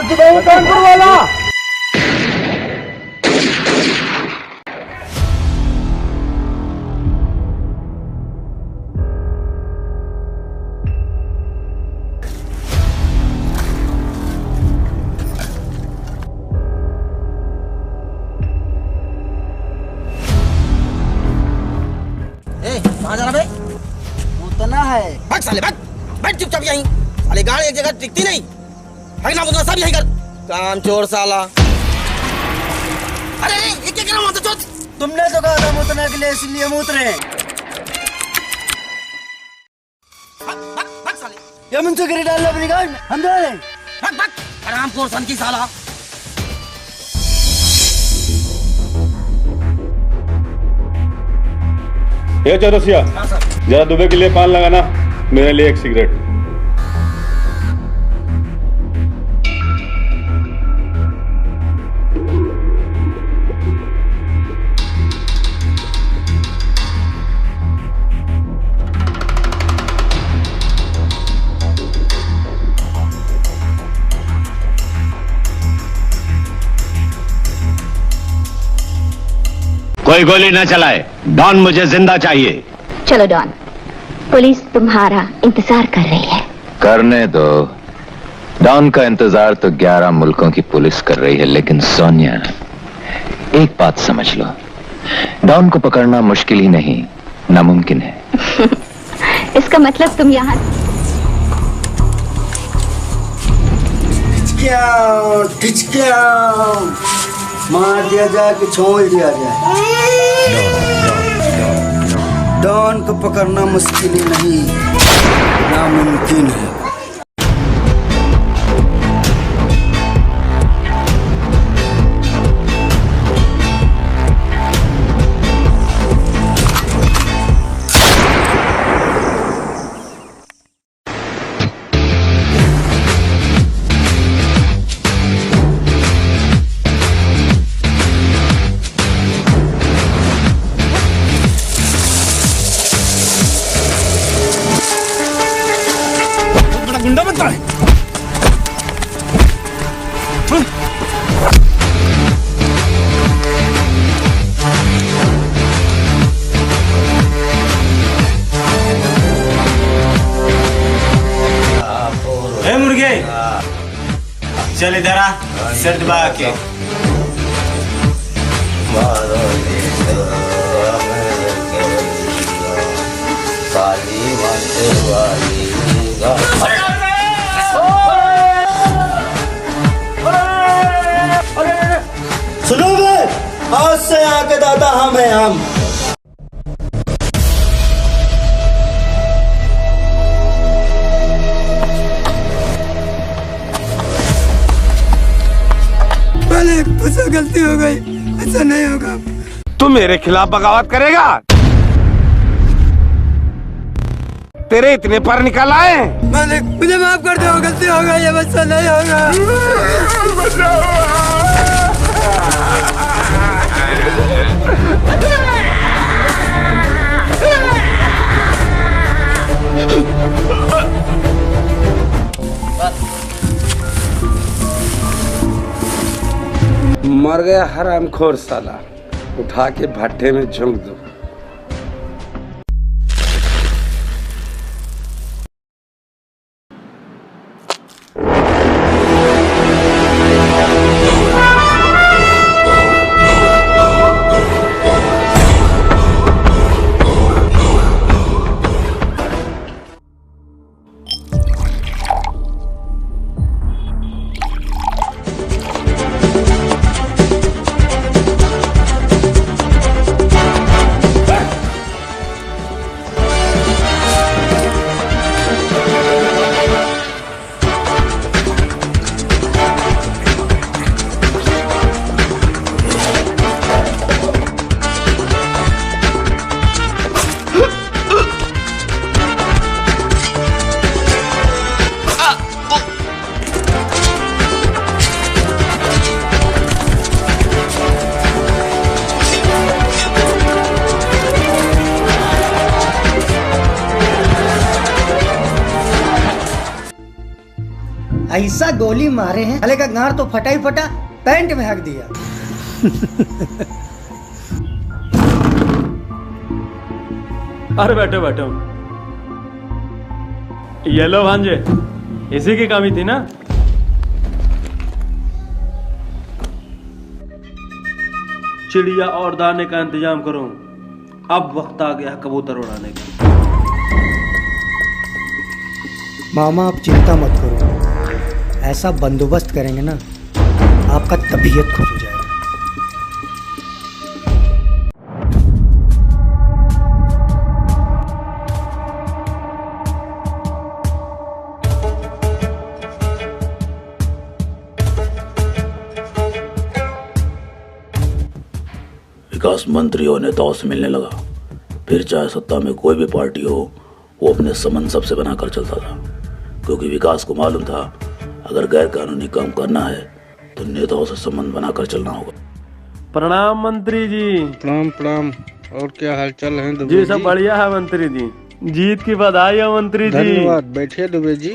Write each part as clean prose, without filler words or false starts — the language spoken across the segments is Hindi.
कानपुर वाला। कहाँ जाना बे? उतना है। भाग साले भाग, बैठ चुपचाप यहीं। साले गाड़ी एक जगह टिकती नहीं। भाग ना, उतना सब यहीं कर। काम चोर साला। अरे ये क्या कर रहा हूँ? चोर तुमने तो कहा था मुतने के लिए, इसलिए मुत रहे। भाग साले। ये मुझसे गिरी डाल लो अपनी गाड़ी में, हम जा रहे हैं। भाग आराम चोर सन की साला। ये चौरसिया, जरा दुबे के लिए पान लगाना, मेरे लिए एक सिगरेट। कोई गोली न चलाए, डॉन मुझे जिंदा चाहिए। चलो डॉन, पुलिस तुम्हारा इंतजार कर रही है। करने दो। डॉन का इंतजार तो 11 मुल्कों की पुलिस कर रही है, लेकिन सोनिया, एक बात समझ लो, डॉन को पकड़ना मुश्किल ही नहीं, नामुमकिन है। इसका मतलब तुम यहाँ मार दिया जाए कि छोड़ दिया जाए। डॉन को पकड़ना मुश्किल ही नहीं, नामुमकिन है। गुंडा बनता है। ए मुर्गे, चल इधर आ, सेट दबा के। सुनो बे, आज से यहाँ के दादा हम हैं, हम। पहले मुझसे गलती हो गई, ऐसा नहीं होगा। तू मेरे खिलाफ बगावत करेगा? तेरे इतने पर निकल आए। मालिक मुझे माफ कर दो, गलती हो गई, अब ऐसा नहीं होगा। मर गया हरामखोर साला, उठा के भट्टे में झोंक दो। ऐसा गोली मारे हैं, साले का गांड तो फटा ही फटा, पैंट में हक दिया। अरे बैठो बैठो, ये लो भांजे, इसी की कमी थी ना। चिड़िया और दाने का इंतजाम करो, अब वक्त आ गया कबूतर उड़ाने का। मामा आप चिंता मत करो, ऐसा बंदोबस्त करेंगे ना आपका तबीयत खुश हो जाएगा। विकास मंत्री और नेताओं से मिलने लगा। फिर चाहे सत्ता में कोई भी पार्टी हो, वो अपने संबंध सबसे बनाकर चलता था, क्योंकि विकास को मालूम था अगर गैर कानूनी काम करना है तो नेताओं से संबंध बनाकर चलना होगा। प्रणाम मंत्री जी। प्रणाम प्रणाम। और क्या हालचाल है दुबे जी? सब बढ़िया है मंत्री जी। जीत की बधाई है मंत्री जी। धन्यवाद। बैठिए दुबे जी।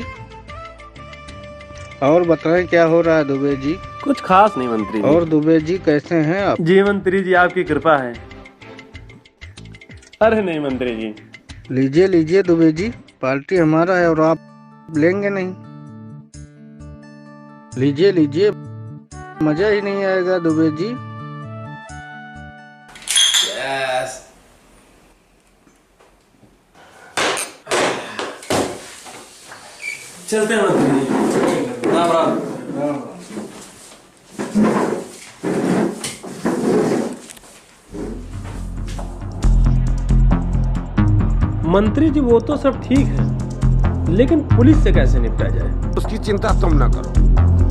और बताएं क्या हो रहा है दुबे जी? कुछ खास नहीं मंत्री जी। और दुबे जी कैसे हैं आप? जी मंत्री जी, आपकी कृपा है। अरे नहीं मंत्री जी। लीजिए लीजिए दुबे जी, पार्टी हमारा है और आप लेंगे नहीं। लीजिए लीजिए, मजा ही नहीं आएगा दुबे जी। यस। चलते हैं मंत्री जी। राम राम। मंत्री जी वो तो सब ठीक है, लेकिन पुलिस से कैसे निपटा जाए? उसकी चिंता तुम ना करो,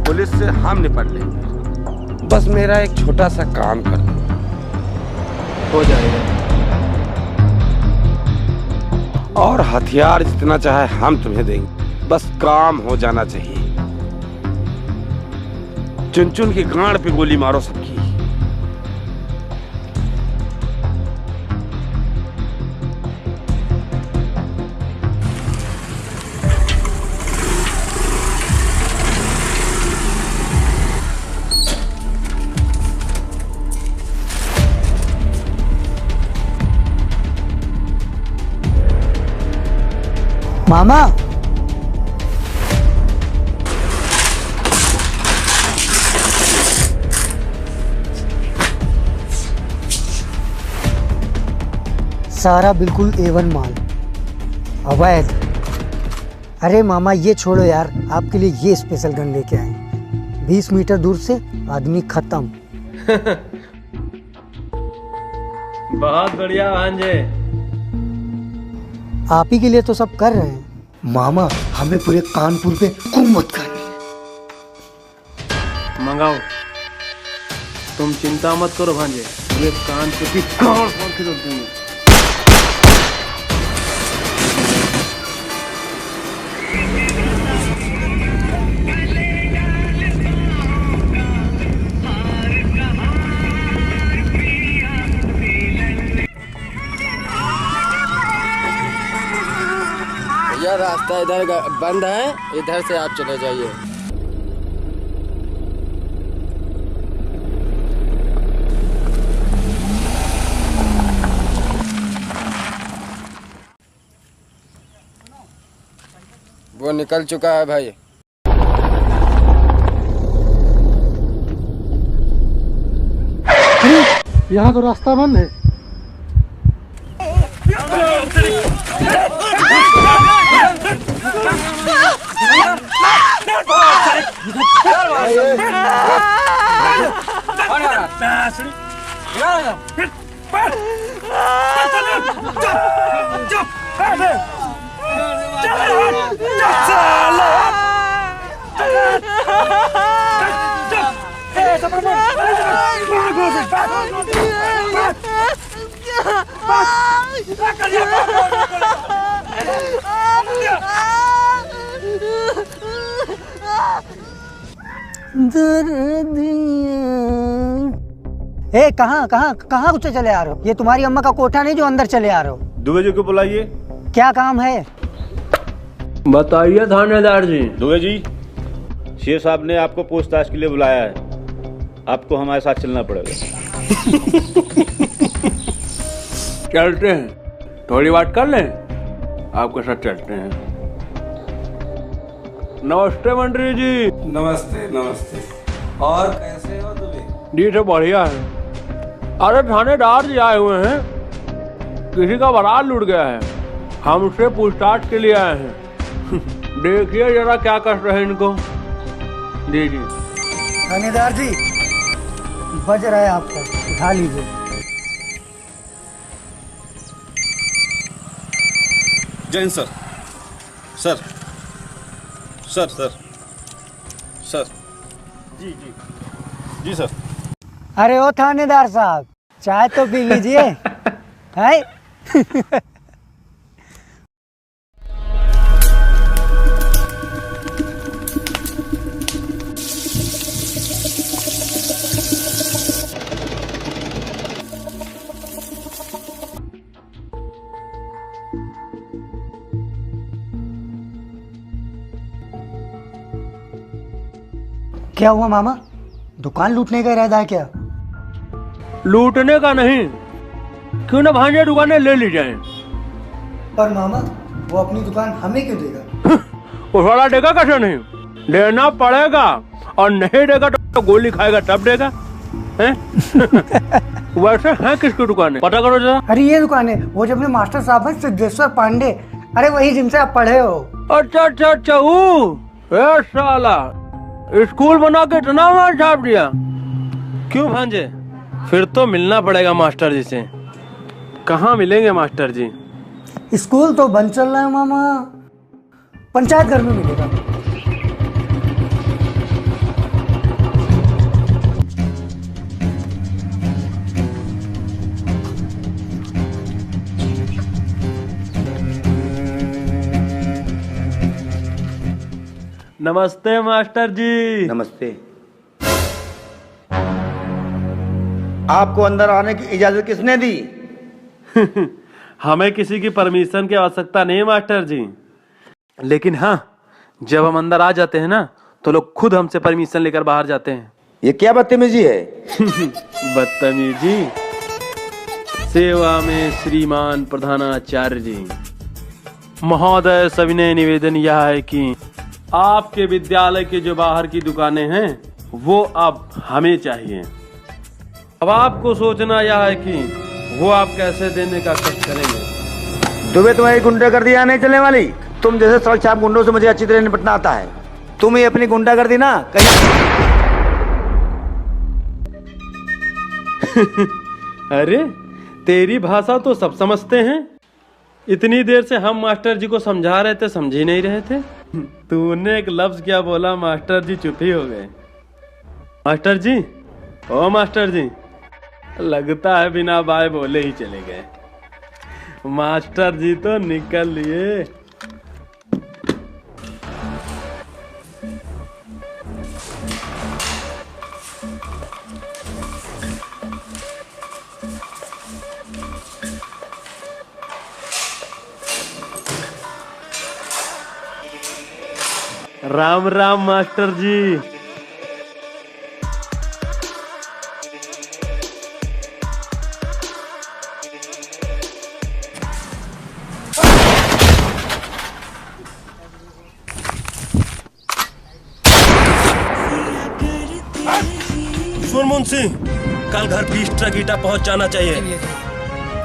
पुलिस से हम निपट लेंगे। बस मेरा एक छोटा सा काम कर दो। हो जाएगा। और हथियार जितना चाहे हम तुम्हें देंगे, बस काम हो जाना चाहिए। चुन चुन की गांड पे गोली मारो सबकी। मामा सारा बिल्कुल A1 माल, अवैध। अरे मामा ये छोड़ो यार, आपके लिए ये स्पेशल गन लेके आए। 20 मीटर दूर से आदमी खत्म। बहुत बढ़िया भांजे। आप ही के लिए तो सब कर रहे हैं। मामा हमें पूरे कानपुर पे हुकूमत करनी है। मंगाओ। तुम चिंता मत करो भांजे, पूरे कानपुर की गांड फाड़ के रख देंगे। यह रास्ता इधर बंद है, इधर से आप चले जाइए। वो निकल चुका है भाई। यहाँ तो रास्ता बंद है। ए कहाँ कहाँ कहाँ कुछ चले आ रहे हो? ये तुम्हारी अम्मा का कोठा नहीं जो अंदर चले आ रहे हो। दुबे जी को बुलाइए। क्या काम है? बताइए थानेदार जी। दुबे जी, शेर साहब ने आपको पूछताछ के लिए बुलाया है, आपको हमारे साथ चलना पड़ेगा। चलते हैं, थोड़ी बात कर लें, आपके साथ चलते हैं। नमस्ते मंत्री जी। नमस्ते नमस्ते। और कैसे हो तुम्हें? जी तो बढ़िया है। अरे थानेदार जी आए हुए हैं, किसी का बारात लूट गया है, हमसे पूछताछ के लिए आए हैं। देखिए जरा क्या कर रहे हैं इनको। जी जी। थानेदार जी, बज रहा है आपका, उठा लीजिए। Jain sir, sir sir sir sir. जी जी जी सर। अरे ओ थानेदार साहब, चाय तो पी लीजिए। है क्या हुआ मामा, दुकान लूटने का इरादा है क्या? लूटने का नहीं, क्यों ना भांजे दुकानें ले ली जाए। पर मामा, वो अपनी दुकान हमें क्यों देगा? वो साला देगा कैसे नहीं, देना पड़ेगा, और नहीं देगा तो गोली खाएगा तब देगा। हैं? वैसे है किसकी दुकान है, पता करो जरा। अरे ये दुकान है, वो जो अपने मास्टर साहब है सिद्धेश्वर पांडे, अरे वही जिनसे आप पढ़े हो। अच्छा अच्छा अच्छा, वो साला स्कूल बना के इतना मार छाप दिया। क्यों भांजे, फिर तो मिलना पड़ेगा मास्टर जी से। कहाँ मिलेंगे मास्टर जी? स्कूल तो बंद चल रहा है मामा, पंचायत घर में मिलेगा। नमस्ते मास्टर जी। नमस्ते। आपको अंदर आने की इजाजत किसने दी? हमें किसी की परमिशन की आवश्यकता नहीं मास्टर जी, लेकिन हाँ, जब हम अंदर आ जाते हैं ना तो लोग खुद हमसे परमिशन लेकर बाहर जाते हैं। ये क्या बदतमीजी है? बदतमीजी? सेवा में श्रीमान प्रधानाचार्य जी महोदय, सविनय निवेदन यह है कि आपके विद्यालय के जो बाहर की दुकानें हैं वो अब हमें चाहिए। अब आपको सोचना यह है कि वो आप कैसे देने का कष्ट करेंगे। दुबे तुम्हारी गुंडागर्दी यहाँ नहीं चलने वाली। तुम जैसे सड़क छाप गुंडों से मुझे अच्छी तरह निपटना आता है। तुम ही अपनी गुंडागर्दी ना कहीं। अरे तेरी भाषा तो सब समझते हैं, इतनी देर से हम मास्टर जी को समझा रहे थे, समझ ही नहीं रहे थे। तूने एक लफ्ज क्या बोला, मास्टर जी चुप ही हो गए। मास्टर जी, ओ मास्टर जी, लगता है बिना बाय बोले ही चले गए। मास्टर जी तो निकल लिए। राम राम मास्टर जी। सुन मुंशी, कल घर 20 ट्रक ईटा पहुंच जाना चाहिए,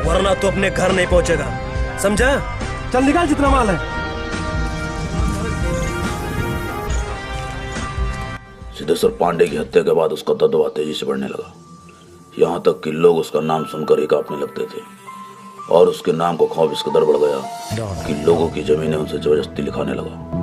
वरना तो अपने घर नहीं पहुंचेगा, समझा? चल निकाल जितना माल है। सिद्धेश्वर पांडे की हत्या के बाद उसका दबदबा तेजी से बढ़ने लगा, यहाँ तक कि लोग उसका नाम सुनकर ही कांपने लगते थे। और उसके नाम को खौफ इस कदर बढ़ गया कि लोगों की जमीनें उनसे जबरदस्ती लिखाने लगा।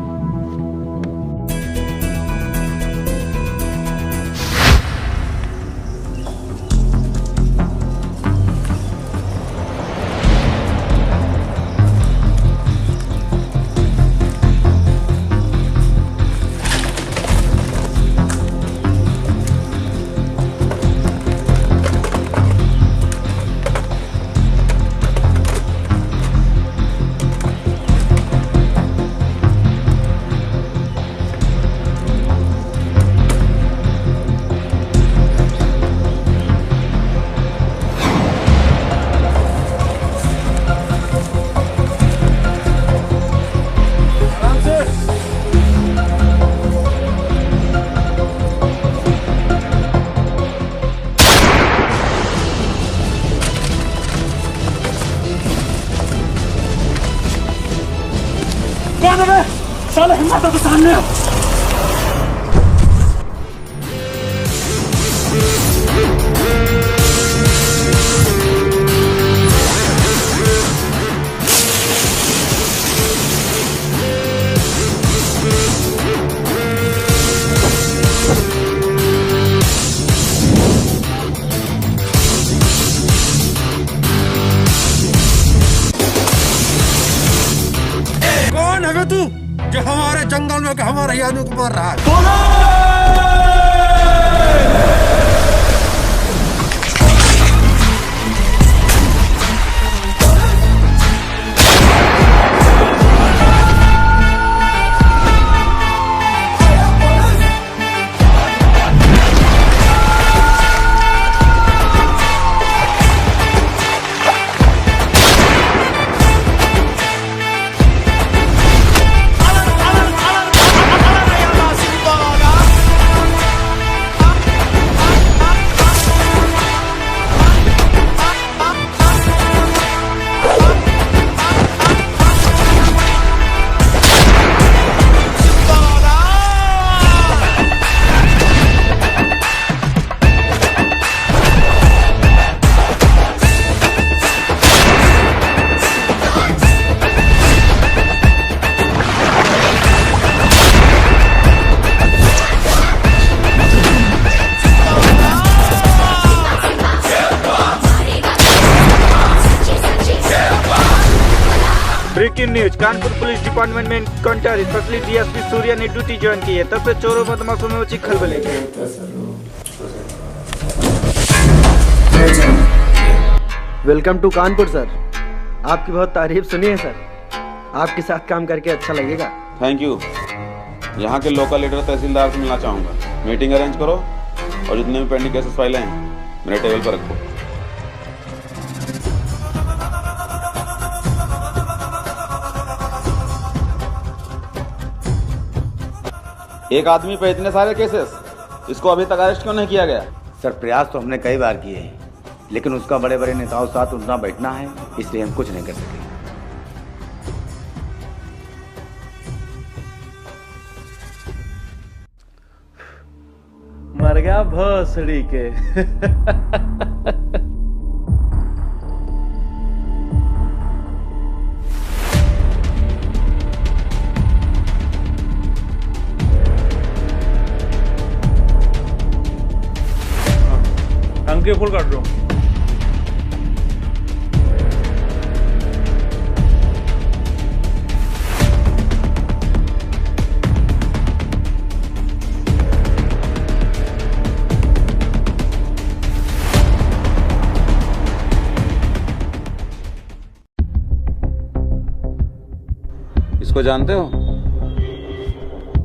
माता के सामने कौन है तू जो हमारे जंगल में हमारे यादों को मार रहा है? Breaking news, Kanpur police department में एनकाउंटर, स्पेशली डीएसपी सूर्या ने ड्यूटी ज्वाइन की है, तब से चोरों बदमाशों में मची खलबली। Welcome to Kanpur sir. आपकी बहुत तारीफ सुनी है सर, आपके साथ काम करके अच्छा लगेगा। Thank you. यहाँ के लोकल लीडर तहसीलदार से मिलना चाहूँगा। मीटिंग अरेंज करो और जितने भी पेंडिंग केसेस फाइलें हैं मेरे टेबल पर रखो। एक आदमी पे इतने सारे केसेस, इसको अभी तक अरेस्ट क्यों नहीं किया गया? सर प्रयास तो हमने कई बार किए हैं, लेकिन उसका बड़े बड़े नेताओं के साथ उठना बैठना है, इसलिए हम कुछ नहीं कर सके। मर गया भोसड़ी के। टंकी फुल कर दो। इसको जानते हो?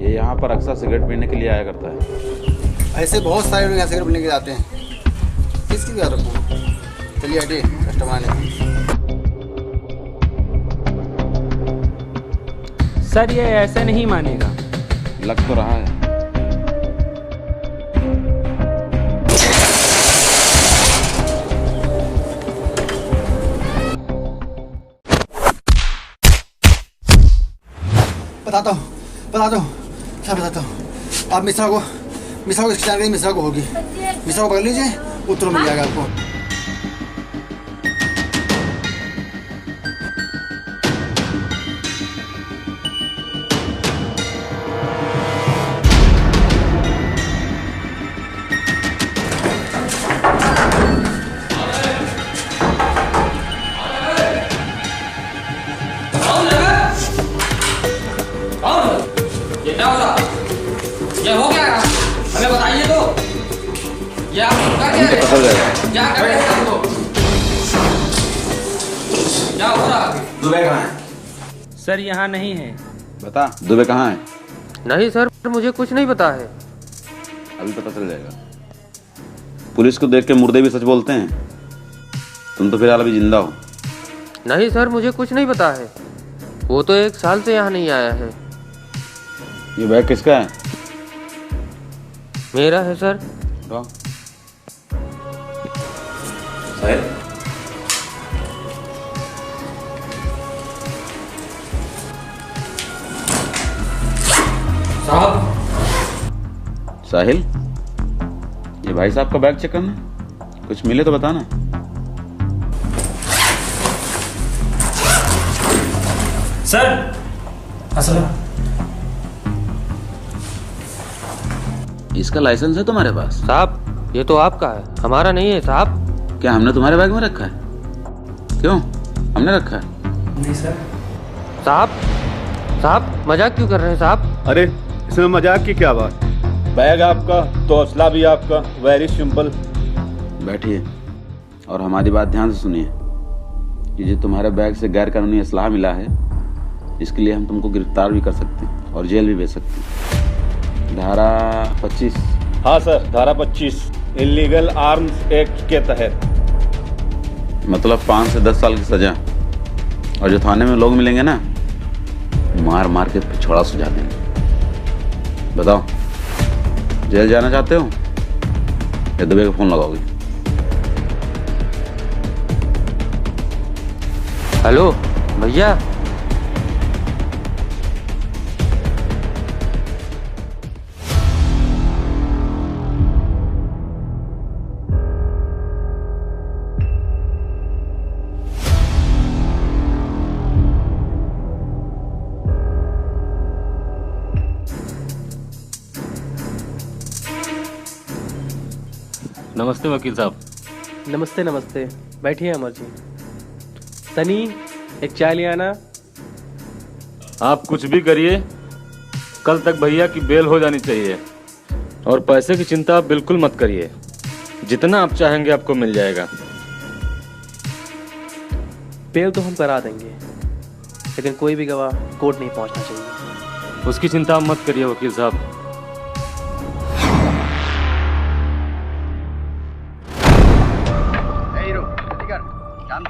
ये यहाँ पर अक्सर सिगरेट पीने के लिए आया करता है। ऐसे बहुत सारे लोग यहाँ सिगरेट पीने के लिए आते हैं। किसकी बात रखो? चलिए हटिए, कस्टमर आने। सर ये ऐसे नहीं मानेगा। लग तो रहा है। बताता हूँ क्या बताता हूँ। आप मिश्रा को इसकी जानकारी मिश्रा को होगी। मिश्रा को पकड़ लीजिए, उत्तर मिल जाएगा आपको। ये हो क्या रहा? हमें बताइए तो। ये आप क्या कर रहे हैं? क्या हो रहा है? दुबे कहाँ है? सर यहाँ नहीं है। बता, दुबे कहाँ है? नहीं सर, मुझे कुछ नहीं पता है। अभी पता चल जाएगा। पुलिस को देख के मुर्दे भी सच बोलते हैं। तुम तो फिलहाल अभी जिंदा हो। नहीं सर, मुझे कुछ नहीं पता है। वो तो 1 साल से यहाँ नहीं आया है। ये बैग किसका है? मेरा है सर। साहिल, साहिल, ये भाई साहब का बैग चेक करना, कुछ मिले तो बताना। सर असला इसका लाइसेंस है तुम्हारे पास? साहब ये तो आपका है, हमारा नहीं है साहब। क्या हमने तुम्हारे बैग में रखा है? क्यों, हमने रखा है? नहीं सर। साहब मजाक क्यों कर रहे हैं साहब? अरे इसमें मजाक की क्या बात, बैग आपका तो असला भी आपका, वेरी सिंपल। बैठिए और हमारी बात ध्यान से सुनिए कि जो तुम्हारे बैग से गैर कानूनी असलाह मिला है, इसके लिए हम तुमको गिरफ्तार भी कर सकते हैं और जेल भी भेज सकते हैं। धारा 25। हाँ सर, धारा 25 इलीगल आर्म्स एक्ट के तहत। मतलब 5 से 10 साल की सजा। और जो थाने में लोग मिलेंगे ना, मार मार के पिछौड़ा सुझा देंगे। बताओ, जेल जाना चाहते हो या दुबे का फोन लगाओगे? हेलो भैया। नमस्ते वकील साहब। नमस्ते नमस्ते, बैठिए अमर जी। सनी एक चाय ले आना। आप कुछ भी करिए, कल तक भैया की बेल हो जानी चाहिए। और पैसे की चिंता आप बिल्कुल मत करिए, जितना आप चाहेंगे आपको मिल जाएगा। बेल तो हम करा देंगे, लेकिन कोई भी गवाह कोर्ट नहीं पहुंचना चाहिए। उसकी चिंता आप मत करिए वकील साहब।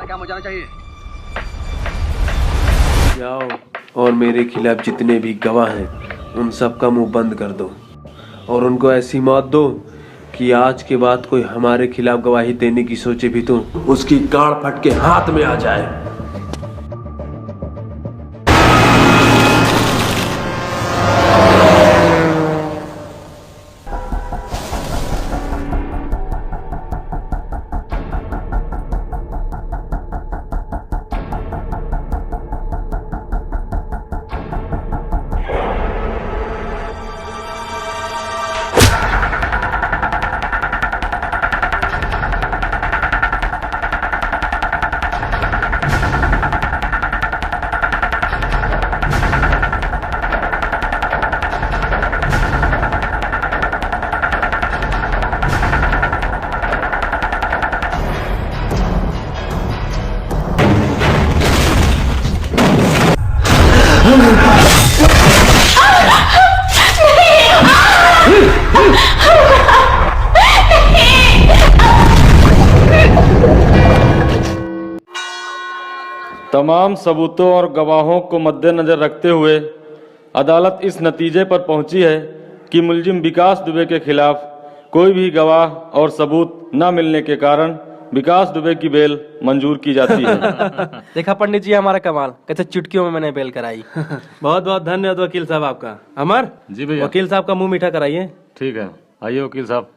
काम हो जाना चाहिए। जाओ और मेरे खिलाफ जितने भी गवाह हैं उन सब का मुंह बंद कर दो और उनको ऐसी मौत दो कि आज के बाद कोई हमारे खिलाफ गवाही देने की सोचे भी तो उसकी गाड़ फट के हाथ में आ जाए। तमाम सबूतों और गवाहों को मद्देनजर रखते हुए अदालत इस नतीजे पर पहुंची है कि मुलजिम विकास दुबे के खिलाफ कोई भी गवाह और सबूत न मिलने के कारण विकास दुबे की बेल मंजूर की जाती है। देखा पंडित जी हमारा कमाल, कैसे चुटकियों में मैंने बेल कराई। बहुत बहुत धन्यवाद वकील साहब आपका। अमर जी भैया। वकील साहब का मुंह मीठा कराइए। ठीक है, आइए वकील साहब।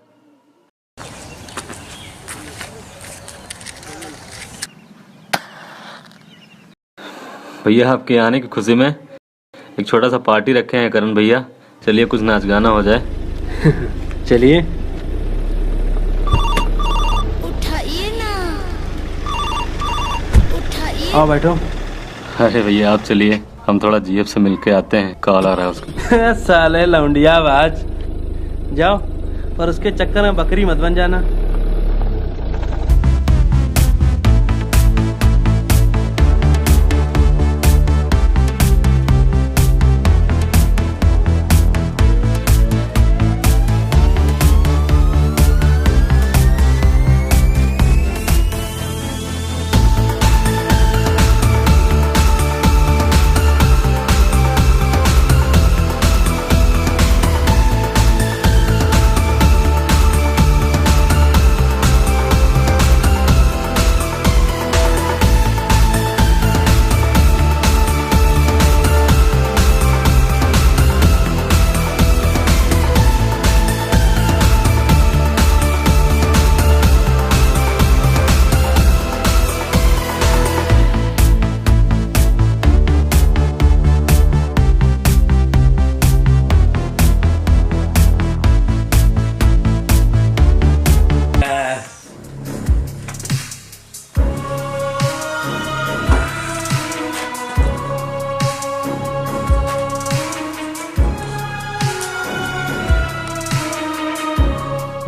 भैया आपके आने की खुशी में एक छोटा सा पार्टी रखे हैं करण भैया, चलिए कुछ नाच गाना हो जाए। चलिए। उठाइए ना, उठाइए। आओ बैठो। अरे भैया आप चलिए, हम थोड़ा जीएफ से मिलके आते हैं, कॉल आ रहा है उसको। साले लौंडियाबाज, जाओ पर उसके चक्कर में बकरी मत बन जाना।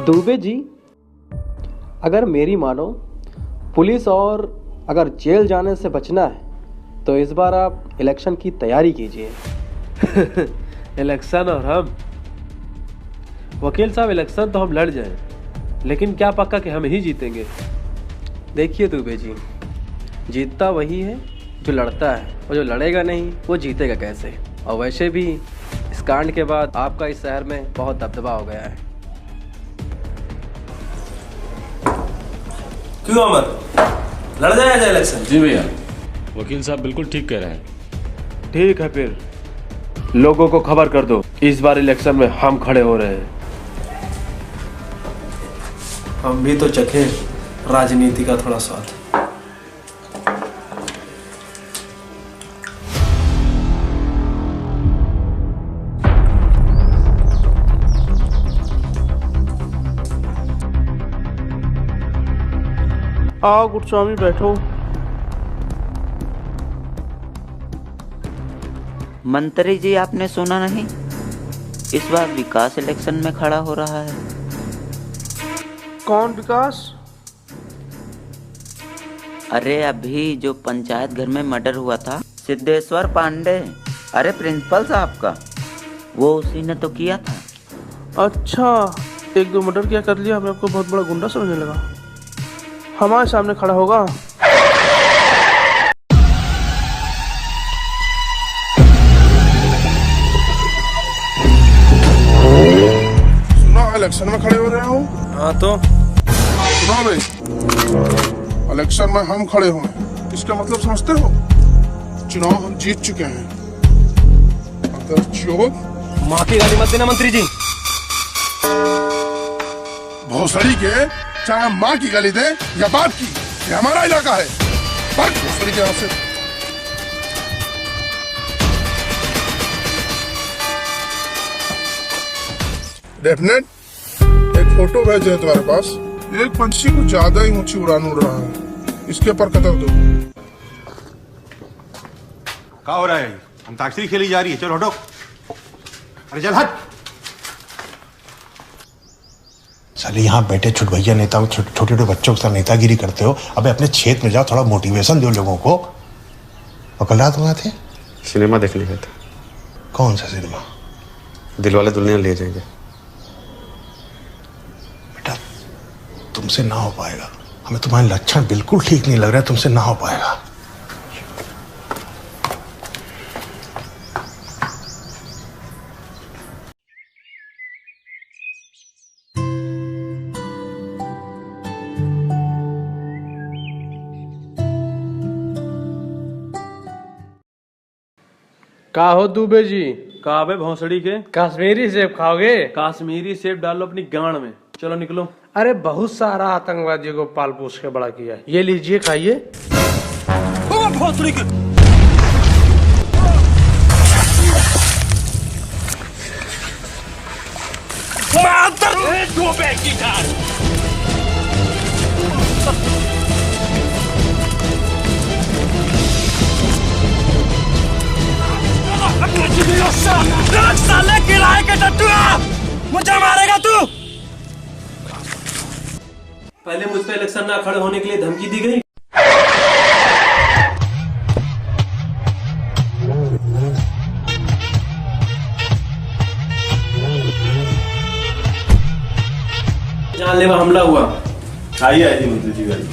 दुबे जी, अगर मेरी मानो, पुलिस और अगर जेल जाने से बचना है तो इस बार आप इलेक्शन की तैयारी कीजिए। इलेक्शन और हम? वकील साहब, इलेक्शन तो हम लड़ जाएं, लेकिन क्या पक्का कि हम ही जीतेंगे? देखिए दुबे जी, जीतता वही है जो लड़ता है, और जो लड़ेगा नहीं वो जीतेगा कैसे? और वैसे भी इस कांड के बाद आपका इस शहर में बहुत दबदबा हो गया है। क्यों अमर, लड़ जाएगा इलेक्शन? जी भैया, वकील साहब बिल्कुल ठीक कह रहे हैं। ठीक है, फिर लोगों को खबर कर दो, इस बार इलेक्शन में हम खड़े हो रहे हैं। हम भी तो चखे राजनीति का थोड़ा स्वाद। आओ गुरुस्वामी, बैठो। मंत्री जी, आपने सुना नहीं, इस बार विकास इलेक्शन में खड़ा हो रहा है। कौन विकास? अरे अभी जो पंचायत घर में मर्डर हुआ था, सिद्धेश्वर पांडे, अरे प्रिंसिपल साहब का, वो उसी ने तो किया था। अच्छा, एक दो मर्डर क्या कर लिया, हमें आपको बहुत बड़ा गुंडा समझने लगा। हमारे सामने खड़ा होगा? सुना इलेक्शन में खड़े हो रहे हो? हाँ तो सुना भाई, इलेक्शन में हम खड़े हुए हैं, इसका मतलब समझते हो? चुनाव हम जीत चुके हैं। अगर चोर माँ की गाली मत देना मंत्री जी। भोसड़ी के चाहे माँ की गाली दे या बाप की, ये हमारा इलाका है। भाग भोसड़ी के यहाँ से। डेफिनेट एक फोटो भेजे है तुम्हारे पास, एक पंछी को ज्यादा ही ऊंची उड़ान उड़ रहा है, इसके पर कदर दो। क्या हो रहा है? अंताक्षरी खेली जा रही है, चलो हटो। अरे चल हट। साले यहाँ बैठे छुटभैया नेता, छोटे छोटे बच्चों के साथ नेतागिरी करते हो। अबे अपने क्षेत्र में जाओ, थोड़ा मोटिवेशन दो लोगों को। और कल रात वहाँ थे? सिनेमा देखने गए थे। कौन सा सिनेमा? दिलवाले दुल्हनिया ले जाएंगे। बेटा तुमसे ना हो पाएगा, हमें तुम्हारे लक्षण बिल्कुल ठीक नहीं लग रहा है, तुमसे ना हो पाएगा। का हो दुबे जी? काबे भौसड़ी के कश्मीरी सेब खाओगे? कश्मीरी सेब डालो अपनी गांड में। चलो निकलो। अरे बहुत सारा आतंकवादियों को पाल पोस के बड़ा किया है, ये लीजिए खाइए। भौसड़ी के साले किराए के टट्टुआ, मुझे मारेगा तू? पहले मुझ पे इलेक्शन ना खड़े होने के लिए धमकी दी गई। जानलेवा हमला हुआ। आइए आइए मंत्री जी, आइए।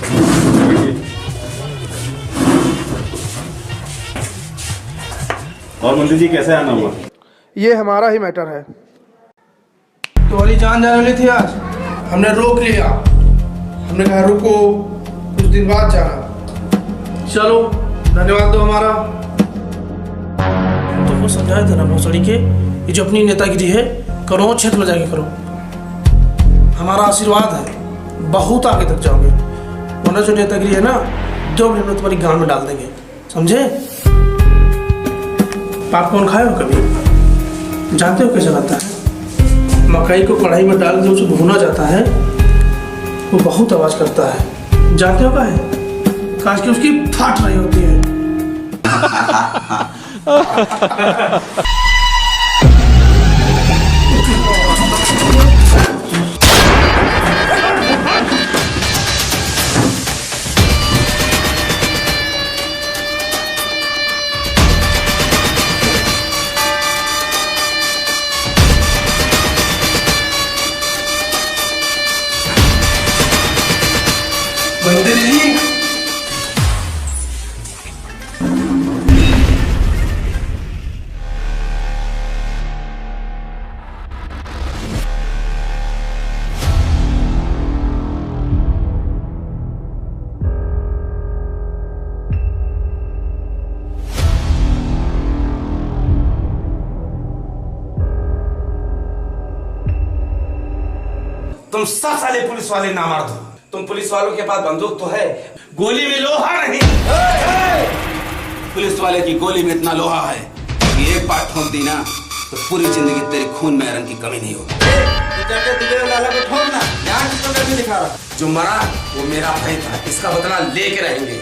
और मंत्री जी कैसे आना हुआ? ये हमारा ही मैटर है। तुम्हारी जान जाने वाली थी आज, हमने रोक लिया। हमने कहा रुको, कुछ दिन बाद जाना। चलो, धन्यवाद दो हमारा। तुमको समझाया था ना भोसड़ी के, ये जो अपनी नेतागिरी है करो, क्षेत्र में जाके करो। हमारा आशीर्वाद है, बहुत आगे तक जाओगे। वरना जो नेतागिरी है ना, 2 मिनट में तुम्हारी गांड में डाल देंगे, समझे? पॉपकॉर्न खाए हो कभी? जानते हो कैसे लगता है? मकई को कढ़ाई में डाल के उसे भुना जाता है, वो बहुत आवाज करता है। जानते हो क्या है? काश कि उसकी फाट रही होती है। तुम सब साले पुलिस वाले ना मार दो। तुम पुलिस वालों के पास बंदूक तो है, गोली में लोहा नहीं। पुलिस वाले की गोली में इतना लोहा है कि एक बार ठोक दी ना तो पूरी जिंदगी तेरे खून में आयरन की कमी नहीं होगी। जो मरा वो मेरा भाई था, इसका बदला लेके रहेंगे।